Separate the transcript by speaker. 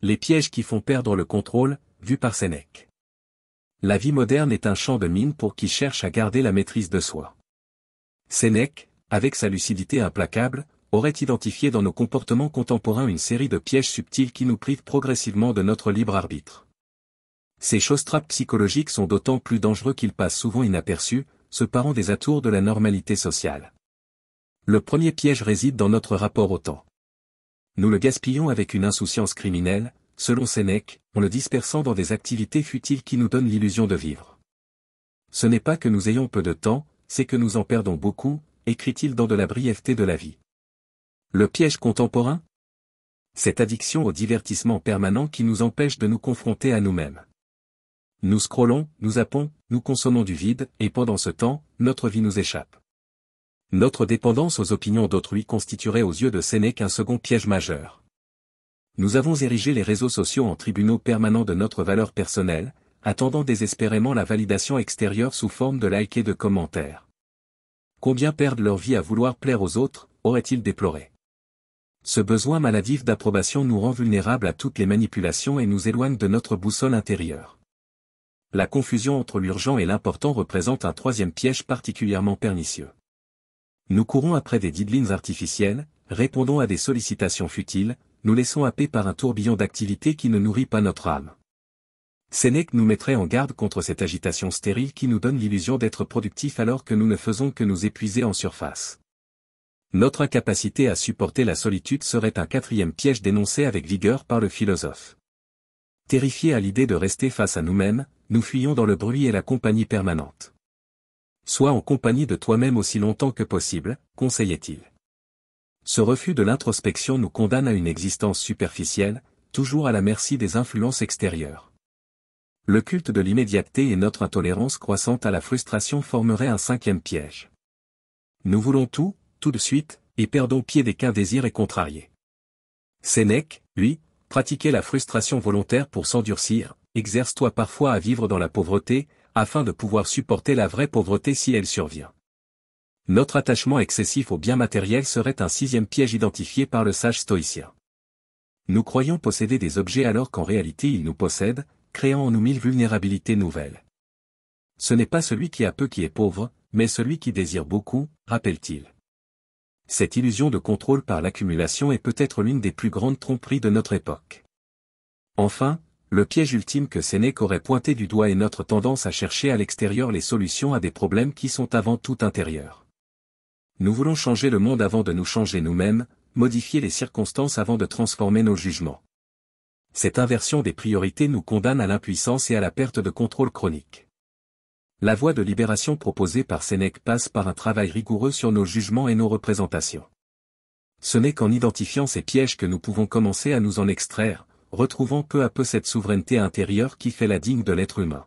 Speaker 1: Les pièges qui font perdre le contrôle, vu par Sénèque. La vie moderne est un champ de mine pour qui cherche à garder la maîtrise de soi. Sénèque, avec sa lucidité implacable, aurait identifié dans nos comportements contemporains une série de pièges subtils qui nous privent progressivement de notre libre arbitre. Ces choses-trappes psychologiques sont d'autant plus dangereux qu'ils passent souvent inaperçus, se parant des atours de la normalité sociale. Le premier piège réside dans notre rapport au temps. Nous le gaspillons avec une insouciance criminelle, selon Sénèque, en le dispersant dans des activités futiles qui nous donnent l'illusion de vivre. Ce n'est pas que nous ayons peu de temps, c'est que nous en perdons beaucoup, écrit-il dans De la brièveté de la vie. Le piège contemporain? Cette addiction au divertissement permanent qui nous empêche de nous confronter à nous-mêmes. Nous scrollons, nous zappons, nous consommons du vide, et pendant ce temps, notre vie nous échappe. Notre dépendance aux opinions d'autrui constituerait aux yeux de Sénèque un second piège majeur. Nous avons érigé les réseaux sociaux en tribunaux permanents de notre valeur personnelle, attendant désespérément la validation extérieure sous forme de likes et de commentaires. Combien perdent leur vie à vouloir plaire aux autres, aurait-il déploré. Ce besoin maladif d'approbation nous rend vulnérables à toutes les manipulations et nous éloigne de notre boussole intérieure. La confusion entre l'urgent et l'important représente un troisième piège particulièrement pernicieux. Nous courons après des deadlines artificielles, répondons à des sollicitations futiles, nous laissons happer par un tourbillon d'activités qui ne nourrit pas notre âme. Sénèque nous mettrait en garde contre cette agitation stérile qui nous donne l'illusion d'être productifs alors que nous ne faisons que nous épuiser en surface. Notre incapacité à supporter la solitude serait un quatrième piège dénoncé avec vigueur par le philosophe. Terrifiés à l'idée de rester face à nous-mêmes, nous fuyons dans le bruit et la compagnie permanente. Sois en compagnie de toi-même aussi longtemps que possible, conseillait-il. Ce refus de l'introspection nous condamne à une existence superficielle, toujours à la merci des influences extérieures. Le culte de l'immédiateté et notre intolérance croissante à la frustration formeraient un cinquième piège. Nous voulons tout de suite, et perdons pied dès qu'un désir est contrarié. Sénèque, lui, pratiquait la frustration volontaire pour s'endurcir, exerce-toi parfois à vivre dans la pauvreté, afin de pouvoir supporter la vraie pauvreté si elle survient. Notre attachement excessif aux biens matériels serait un sixième piège identifié par le sage stoïcien. Nous croyons posséder des objets alors qu'en réalité ils nous possèdent, créant en nous 1000 vulnérabilités nouvelles. Ce n'est pas celui qui a peu qui est pauvre, mais celui qui désire beaucoup, rappelle-t-il. Cette illusion de contrôle par l'accumulation est peut-être l'une des plus grandes tromperies de notre époque. Enfin, le piège ultime que Sénèque aurait pointé du doigt est notre tendance à chercher à l'extérieur les solutions à des problèmes qui sont avant tout intérieurs. Nous voulons changer le monde avant de nous changer nous-mêmes, modifier les circonstances avant de transformer nos jugements. Cette inversion des priorités nous condamne à l'impuissance et à la perte de contrôle chronique. La voie de libération proposée par Sénèque passe par un travail rigoureux sur nos jugements et nos représentations. Ce n'est qu'en identifiant ces pièges que nous pouvons commencer à nous en extraire, retrouvant peu à peu cette souveraineté intérieure qui fait la digne de l'être humain.